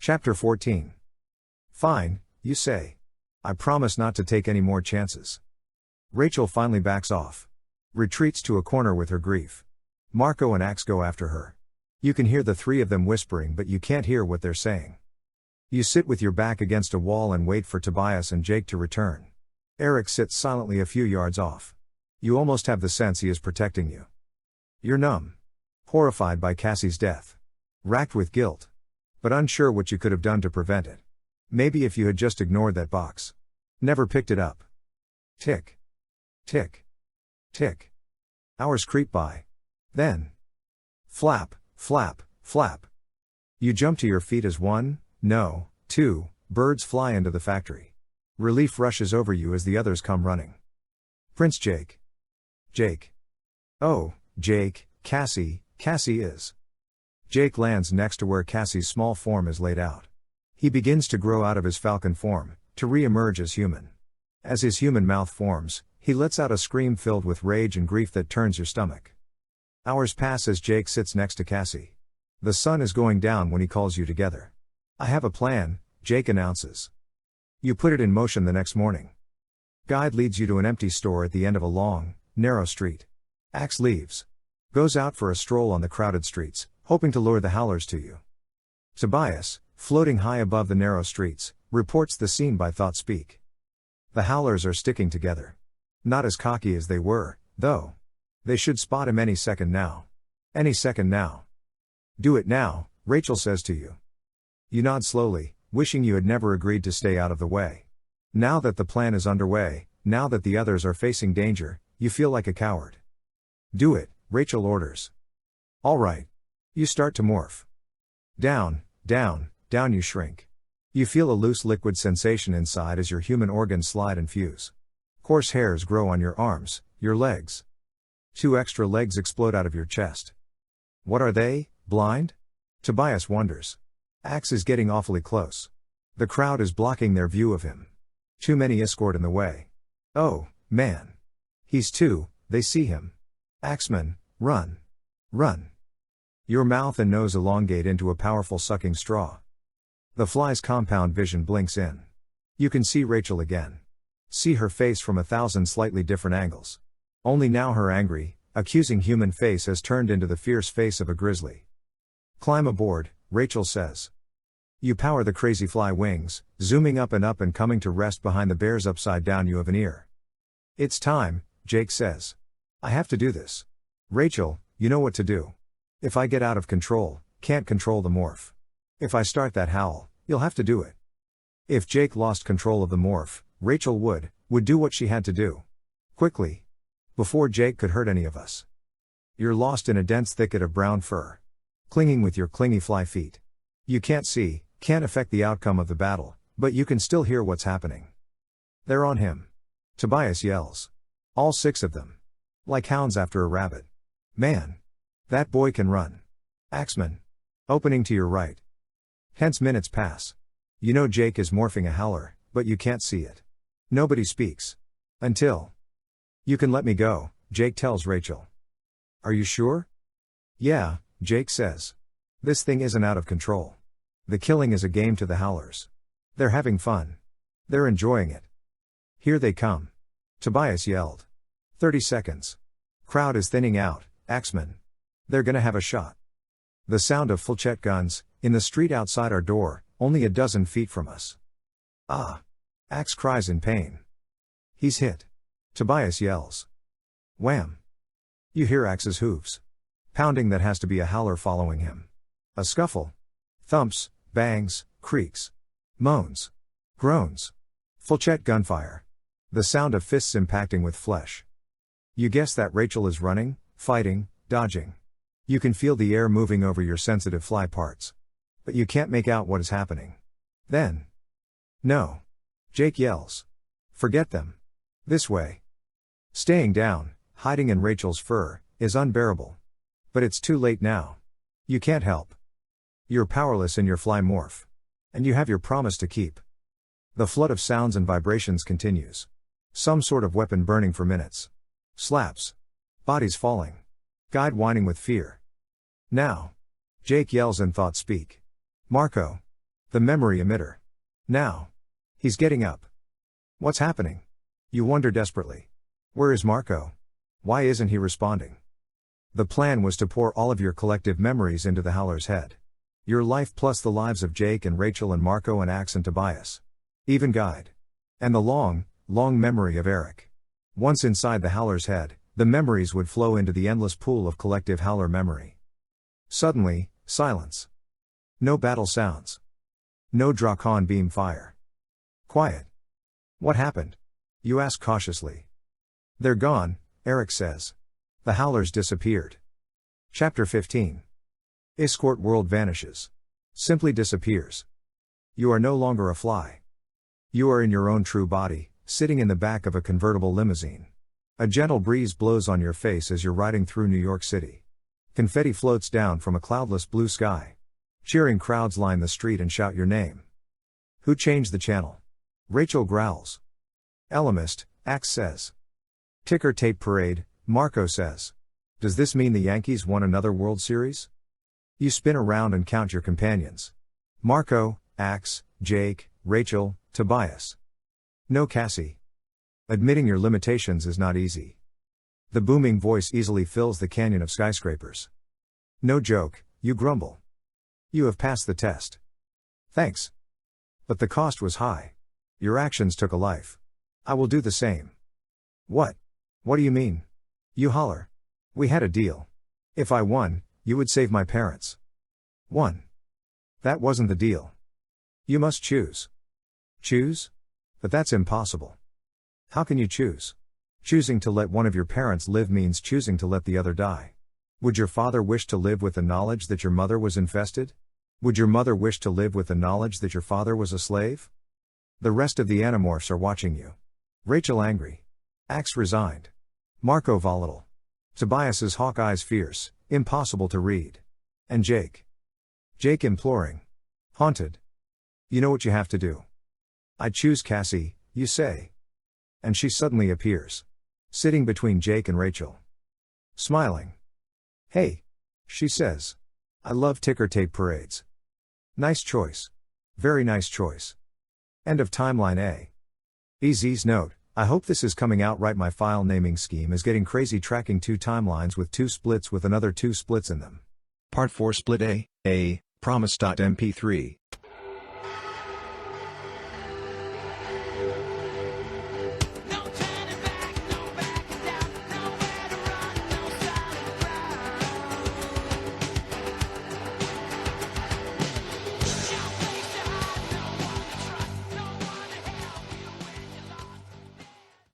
Chapter 14. Fine, you say. I promise not to take any more chances. Rachel finally backs off. Retreats to a corner with her grief. Marco and Axe go after her. You can hear the three of them whispering, but you can't hear what they're saying. You sit with your back against a wall and wait for Tobias and Jake to return. Eric sits silently a few yards off. You almost have the sense he is protecting you. You're numb. Horrified by Cassie's death. Racked with guilt. But unsure what you could have done to prevent it. Maybe if you had just ignored that box. Never picked it up. Tick. Tick. Tick. Hours creep by. Then. Flap, flap, flap. You jump to your feet as one, no, two, birds fly into the factory. Relief rushes over you as the others come running. Prince Jake. Jake. Oh, Jake, Cassie is. Jake lands next to where Cassie's small form is laid out. He begins to grow out of his falcon form, to re-emerge as human. As his human mouth forms, he lets out a scream filled with rage and grief that turns your stomach. Hours pass as Jake sits next to Cassie. The sun is going down when he calls you together. I have a plan, Jake announces. You put it in motion the next morning. Guide leads you to an empty store at the end of a long, narrow street. Axe leaves. Goes out for a stroll on the crowded streets, hoping to lure the howlers to you. Tobias, floating high above the narrow streets, reports the scene by thought speak. The howlers are sticking together. Not as cocky as they were, though. They should spot him any second now. Any second now. Do it now, Rachel says to you. You nod slowly, wishing you had never agreed to stay out of the way. Now that the plan is underway, now that the others are facing danger, you feel like a coward. Do it, Rachel orders. All right. You start to morph. Down, down, down you shrink. You feel a loose liquid sensation inside as your human organs slide and fuse. Coarse hairs grow on your arms, your legs. 2 extra legs explode out of your chest. What are they, blind? Tobias wonders. Axe is getting awfully close. The crowd is blocking their view of him. Too many escort in the way. Oh, man. He's too, they see him. Axeman, run. Run. Your mouth and nose elongate into a powerful sucking straw. The fly's compound vision blinks in. You can see Rachel again. See her face from 1,000 slightly different angles. Only now her angry, accusing human face has turned into the fierce face of a grizzly. Climb aboard, Rachel says. You power the crazy fly wings, zooming up and coming to rest behind the bear's upside down you of an ear. It's time, Jake says. I have to do this. Rachel, you know what to do. If I get out of control, can't control the morph. If I start that howl, you'll have to do it. If Jake lost control of the morph, Rachel would do what she had to do. Quickly. Before Jake could hurt any of us. You're lost in a dense thicket of brown fur. Clinging with your clingy fly feet. You can't see, can't affect the outcome of the battle, but you can still hear what's happening. They're on him. Tobias yells. All 6 of them. Like hounds after a rabbit. Man. That boy can run. Axeman. Opening to your right. Hence minutes pass. You know Jake is morphing a howler, but you can't see it. Nobody speaks. Until. You can let me go, Jake tells Rachel. Are you sure? Yeah, Jake says. This thing isn't out of control. The killing is a game to the howlers. They're having fun. They're enjoying it. Here they come. Tobias yelled. 30 seconds. Crowd is thinning out, Axeman. They're gonna have a shot. The sound of flechette guns, in the street outside our door, only a dozen feet from us. Ah! Axe cries in pain. He's hit. Tobias yells. Wham! You hear Axe's hooves. Pounding that has to be a howler following him. A scuffle. Thumps, bangs, creaks. Moans. Groans. Flechette gunfire. The sound of fists impacting with flesh. You guess that Rachel is running, fighting, dodging. You can feel the air moving over your sensitive fly parts. But you can't make out what is happening. Then. No. Jake yells. Forget them. This way. Staying down, hiding in Rachel's fur, is unbearable. But it's too late now. You can't help. You're powerless in your fly morph. And you have your promise to keep. The flood of sounds and vibrations continues. Some sort of weapon burning for minutes. Slaps. Bodies falling. Guide whining with fear. Now. Jake yells in thought speak. Marco. The memory emitter. Now. He's getting up. What's happening? You wonder desperately. Where is Marco? Why isn't he responding? The plan was to pour all of your collective memories into the Howler's head. Your life plus the lives of Jake and Rachel and Marco and Ax and Tobias. Even Guide. And the long, long memory of Eric. Once inside the Howler's head, the memories would flow into the endless pool of collective Howler memory. Suddenly, silence. No battle sounds. No Drakon beam fire. Quiet. What happened? You ask cautiously. They're gone, Eric says. The Howlers disappeared. Chapter 15. Escort world vanishes. Simply disappears. You are no longer a fly. You are in your own true body, sitting in the back of a convertible limousine. A gentle breeze blows on your face as you're riding through New York City. Confetti floats down from a cloudless blue sky. Cheering crowds line the street and shout your name. Who changed the channel? Rachel growls. Elemist, Ax says. Ticker tape parade, Marco says. Does this mean the Yankees won another World Series? You spin around and count your companions. Marco, Ax, Jake, Rachel, Tobias. No Cassie. Admitting your limitations is not easy. The booming voice easily fills the canyon of skyscrapers. No joke, you grumble. You have passed the test. Thanks. But the cost was high. Your actions took a life. I will do the same. What? What do you mean? You holler. We had a deal. If I won, you would save my parents. Won. That wasn't the deal. You must choose. Choose? But that's impossible. How can you choose? Choosing to let one of your parents live means choosing to let the other die. Would your father wish to live with the knowledge that your mother was infested? Would your mother wish to live with the knowledge that your father was a slave? The rest of the Animorphs are watching you. Rachel angry. Ax resigned. Marco volatile. Tobias's hawk eyes fierce, impossible to read. And Jake. Jake imploring. Haunted. You know what you have to do. I choose Cassie, you say. And she suddenly appears. Sitting between Jake and Rachel. Smiling. Hey. She says. I love ticker tape parades. Nice choice. Very nice choice. End of timeline A. EZ's note, I hope this is coming out right. My file naming scheme is getting crazy, tracking 2 timelines with 2 splits with another 2 splits in them. Part 4 Split A, Promise.mp3.